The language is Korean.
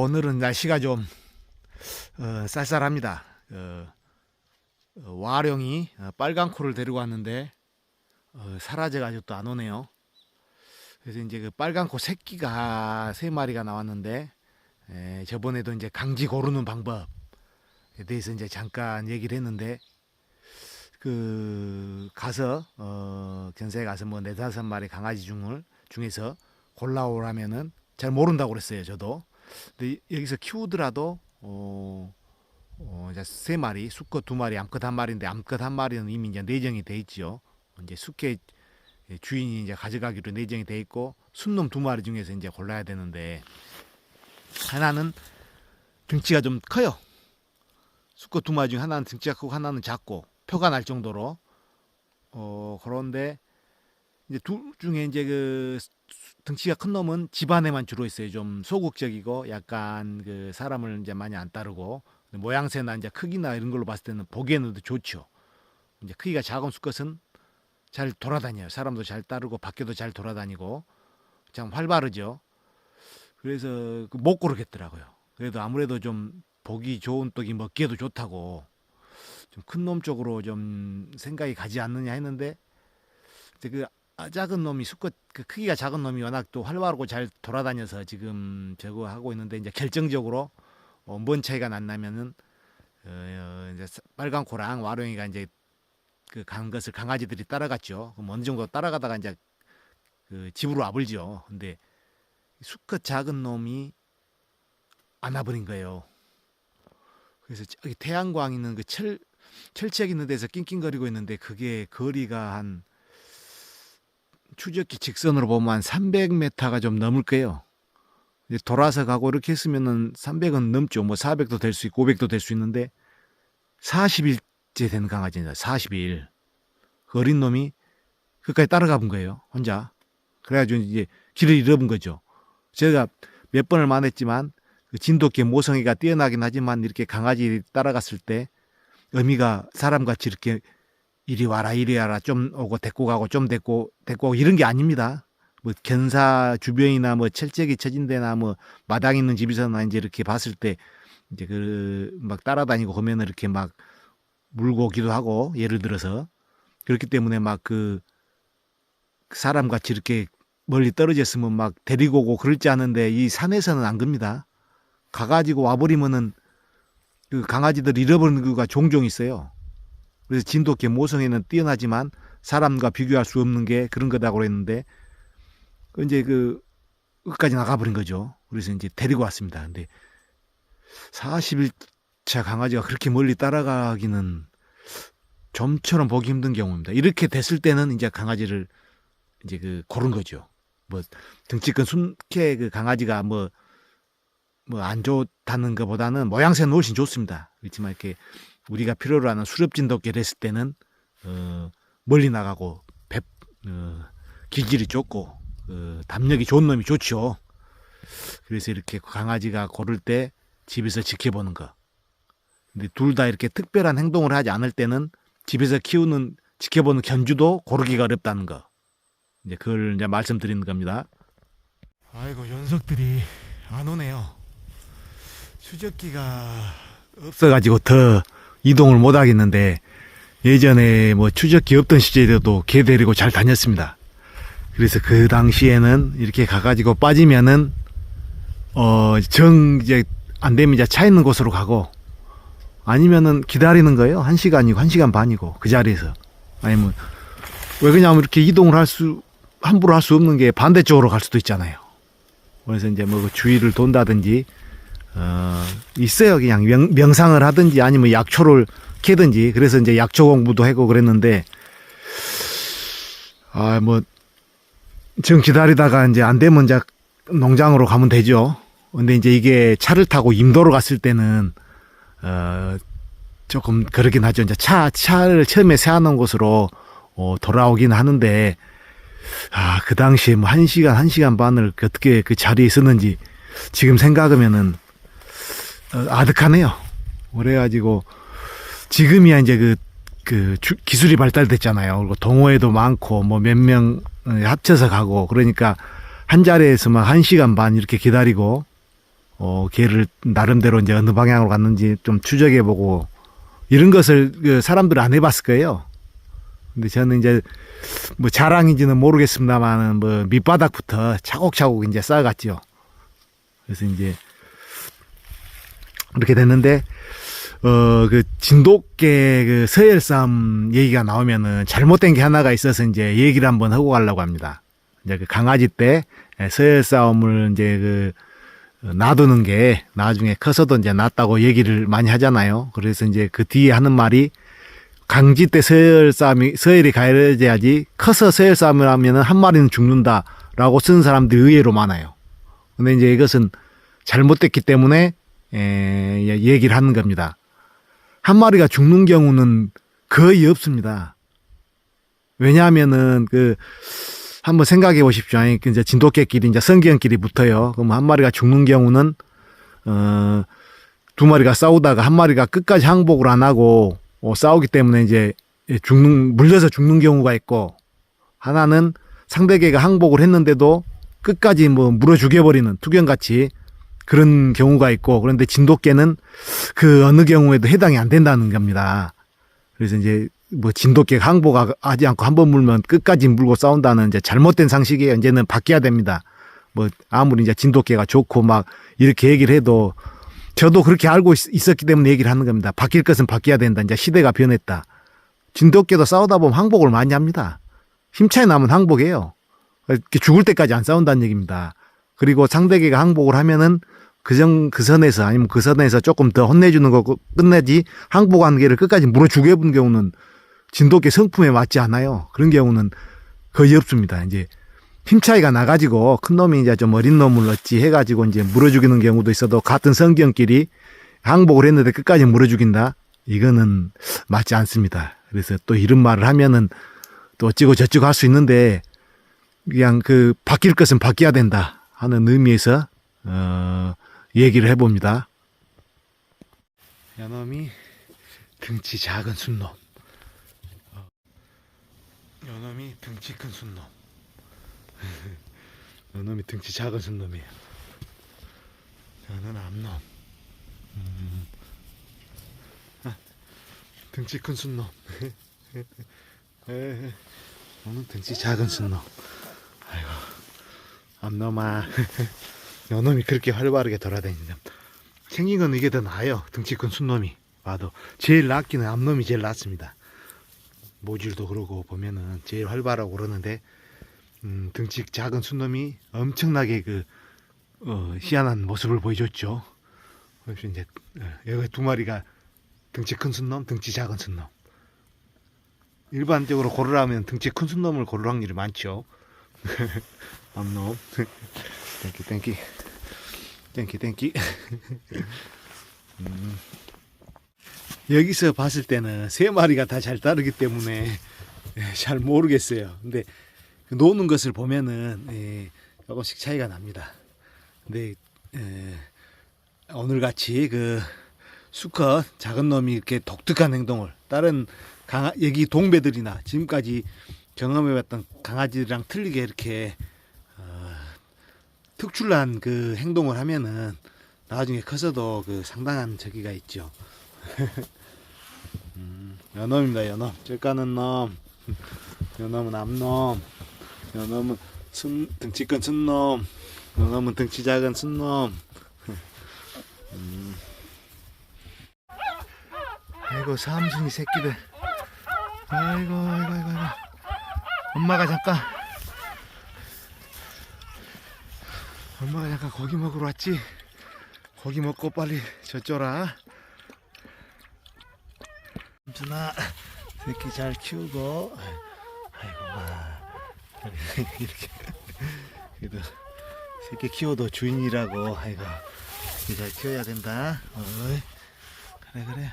오늘은 날씨가 좀 쌀쌀합니다. 와룡이 빨간 코를 데리고 왔는데 사라져가지고 또 안 오네요. 그래서 이제 그 빨간 코 새끼가 3마리가 나왔는데 저번에도 이제 강지 고르는 방법에 대해서 이제 잠깐 얘기를 했는데 가서 견사에 가서 뭐 4-5마리 강아지 중에서 골라오라면은 잘 모른다고 그랬어요, 저도. 근데 여기서 키우더라도 이제 3마리, 수컷 2마리, 암컷 1마리인데 암컷 1마리는 이미 이제 내정이 돼 있죠. 이제 수컷 주인이 이제 가져가기로 내정이 돼 있고 순놈 2마리 중에서 이제 골라야 되는데 하나는 등치가 좀 커요. 수컷 2마리 중 하나는 등치가 크고 하나는 작고 표가 날 정도로 그런데 이제 둘 중에 이제 그 등치가 큰 놈은 집안에만 주로 있어요. 좀 소극적이고 약간 그 사람을 이제 많이 안 따르고 모양새나 이제 크기나 이런 걸로 봤을 때는 보기에는 좋죠. 이제 크기가 작은 수컷은 잘 돌아다녀요. 사람도 잘 따르고 밖에도 잘 돌아다니고 참 활발하죠. 그래서 못 고르겠더라고요. 그래도 아무래도 좀 보기 좋은 떡이 먹기에도 좋다고 좀 큰 놈 쪽으로 좀 생각이 가지 않느냐 했는데 이제 작은 놈이 수컷 크기가 작은 놈이 워낙 또 활발하고 잘 돌아다녀서 지금 저거 하고 있는데 이제 결정적으로 뭔 차이가 났냐면은 이제 빨간 코랑 와룡이가 이제 간 것을 강아지들이 따라갔죠. 그럼 어느 정도 따라가다가 이제 집으로 와버리죠. 근데 수컷 작은 놈이 안 와버린 거예요. 그래서 저기 태양광 있는 철책 있는 데서 낑낑거리고 있는데 그게 거리가 한 추적기 직선으로 보면 한 300m가 좀 넘을 거예요. 돌아서 가고 이렇게 했으면은 300은 넘죠. 뭐 400도 될 수 있고 500도 될 수 있는데 40일째 된 강아지입니다. 40일. 그 어린 놈이 그까지 따라가 본 거예요. 혼자. 그래가지고 이제 길을 잃어본 거죠. 제가 몇 번을 말했지만 진돗개 모성애가 뛰어나긴 하지만 이렇게 강아지 따라갔을 때 의미가 사람같이 이렇게 이리 와라 이리 와라 좀 오고 데리고 가고 좀 데리고 오고 이런 게 아닙니다. 뭐 견사 주변이나 뭐 철책이 쳐진 데나 뭐 마당 있는 집에서나 이제 이렇게 봤을 때 이제 막 따라다니고 보면은 이렇게 막 물고 오기도 하고 예를 들어서 그렇기 때문에 막 사람같이 이렇게 멀리 떨어져 있으면 막 데리고 오고 그럴지 않은데 이 산에서는 안 겁니다. 가가지고 와버리면은 강아지들 잃어버리는 경우가 종종 있어요. 그래서 진돗개 모성애는 뛰어나지만 사람과 비교할 수 없는 게 그런 거다고 그랬는데 이제 끝까지 나가버린 거죠. 그래서 이제 데리고 왔습니다. 근데 40일차 강아지가 그렇게 멀리 따라가기는 좀처럼 보기 힘든 경우입니다. 이렇게 됐을 때는 이제 강아지를 이제 고른 거죠. 뭐 등치 큰 순케 강아지가 뭐 안 좋다는 것보다는 모양새는 훨씬 좋습니다. 그렇지만 이렇게 우리가 필요로 하는 수렵진돗개를 했을 때는 멀리 나가고 기질이 좋고 담력이 좋은 놈이 좋죠. 그래서 이렇게 강아지가 고를 때 집에서 지켜보는 거. 근데 둘 다 이렇게 특별한 행동을 하지 않을 때는 집에서 지켜보는 견주도 고르기가 어렵다는 거. 이제 그걸 이제 말씀드리는 겁니다. 아이고 녀석들이 안 오네요. 추적기가 없어가지고 더 이동을 못 하겠는데 예전에 뭐 추적기 없던 시절에도 개 데리고 잘 다녔습니다. 그래서 그 당시에는 이렇게 가가지고 빠지면은 이제 안 되면 이제 차 있는 곳으로 가고 아니면은 기다리는 거예요. 1시간이고 1시간 반이고 그 자리에서. 아니면 왜 그냥 이렇게 이동을 함부로 할 수 없는 게 반대쪽으로 갈 수도 있잖아요. 그래서 이제 뭐 주위를 돈다든지 있어요. 그냥 명상을 하든지 아니면 약초를 캐든지 그래서 이제 약초 공부도 하고 그랬는데 뭐 지금 기다리다가 이제 안 되면 이제 농장으로 가면 되죠. 근데 이제 이게 차를 타고 임도로 갔을 때는 조금 그러긴 하죠. 이제 차를 처음에 세워놓은 곳으로 돌아오긴 하는데 그 당시에 뭐 1시간 반을 어떻게 그 자리에 있었는지 지금 생각하면은 아득하네요. 그래가지고 지금이야 이제 기술이 발달됐잖아요. 그리고 동호회도 많고 뭐 몇 명 합쳐서 가고 그러니까 한 자리에서 막 1시간 반 이렇게 기다리고 개를 나름대로 이제 어느 방향으로 갔는지 좀 추적해보고 이런 것을 그 사람들은 안 해봤을 거예요. 근데 저는 이제 뭐 자랑인지는 모르겠습니다만은 뭐 밑바닥부터 차곡차곡 이제 쌓아갔죠. 그래서 이제 이렇게 됐는데 그 진돗개 그 서열 싸움 얘기가 나오면은 잘못된 게 하나가 있어서 이제 얘기를 한번 하고 가려고 합니다. 이제 그 강아지 때 서열 싸움을 이제 그 놔두는 게 나중에 커서도 이제 낫다고 얘기를 많이 하잖아요. 그래서 이제 그 뒤에 하는 말이 강지 때 서열이 가려져야지 커서 서열 싸움을 하면은 한 마리는 죽는다라고 쓰는 사람들이 의외로 많아요. 근데 이제 이것은 잘못됐기 때문에 얘기를 하는 겁니다. 한 마리가 죽는 경우는 거의 없습니다. 왜냐하면은 한번 생각해 보십시오. 이제 진돗개끼리 이제 성견끼리 붙어요. 그럼 한 마리가 죽는 경우는 두 마리가 싸우다가 한 마리가 끝까지 항복을 안 하고 싸우기 때문에 이제 물려서 죽는 경우가 있고, 하나는 상대개가 항복을 했는데도 끝까지 뭐 물어 죽여버리는 투견같이 그런 경우가 있고, 그런데 진돗개는 그 어느 경우에도 해당이 안 된다는 겁니다. 그래서 이제 뭐 진돗개가 항복하지 않고 한 번 물면 끝까지 물고 싸운다는 이제 잘못된 상식이에요. 이제는 바뀌어야 됩니다. 뭐 아무리 이제 진돗개가 좋고 막 이렇게 얘기를 해도 저도 그렇게 알고 있었기 때문에 얘기를 하는 겁니다. 바뀔 것은 바뀌어야 된다. 이제 시대가 변했다. 진돗개도 싸우다 보면 항복을 많이 합니다. 힘차게 나면 항복해요. 죽을 때까지 안 싸운다는 얘기입니다. 그리고 상대개가 항복을 하면은 그 선에서 아니면 그 선에서 조금 더 혼내주는 거 끝내지, 항복한 개를 끝까지 물어 죽여본 경우는 진돗개 성품에 맞지 않아요. 그런 경우는 거의 없습니다. 이제 힘 차이가 나가지고 큰 놈이 이제 좀 어린 놈을 어찌 해가지고 이제 물어 죽이는 경우도 있어도 같은 성견끼리 항복을 했는데 끝까지 물어 죽인다? 이거는 맞지 않습니다. 그래서 또 이런 말을 하면은 또 어찌고 저찌고 할 수 있는데, 그냥 바뀔 것은 바뀌어야 된다 하는 의미에서 얘기를 해봅니다. 요놈이 등치 작은 순놈, 요놈이 등치 큰 순놈, 요놈이 등치 작은 순놈이에요. 저는 암놈, 등치 큰 순놈, 너는 등치 작은 순놈. 아이고, 암놈아. 요놈이 그렇게 활발하게 돌아다닌다. 생긴 건 이게 더 나아요. 등치 큰 순놈이 봐도. 제일 낫기는 암놈이 제일 낫습니다. 모질도 그러고 보면은 제일 활발하고 그러는데, 등치 작은 순놈이 엄청나게 희한한 모습을 보여줬죠. 그래서 이제 여기 두 마리가 등치 큰 순놈, 등치 작은 순놈. 일반적으로 고르라면 등치 큰 순놈을 고를 확률이 많죠. 암놈. 땡기. 여기서 봤을 때는 세 마리가 다 잘 따르기 때문에 잘 모르겠어요. 근데 노는 것을 보면은 조금씩 차이가 납니다. 근데 오늘 같이 수컷 작은 놈이 이렇게 독특한 행동을 다른 여기 동배들이나 지금까지 경험해봤던 강아지랑 틀리게 이렇게 특출난 행동을 하면은 나중에 커서도 상당한 저기가 있죠. 요놈입니다. 요놈. 쩔까는 놈. 요놈은 암놈. 요놈은 등치 큰 순놈. 요놈은 등치 작은 순놈. 아이고, 삼순이 새끼들. 아이고. 엄마가 잠깐 고기 먹으러 왔지. 고기 먹고 빨리 젖줘라. 삼순아, 새끼 잘 키우고. 아이고, 이렇게 그래도 새끼 키워도 주인이라고. 아이고, 새끼 잘 키워야 된다. 어이. 그래.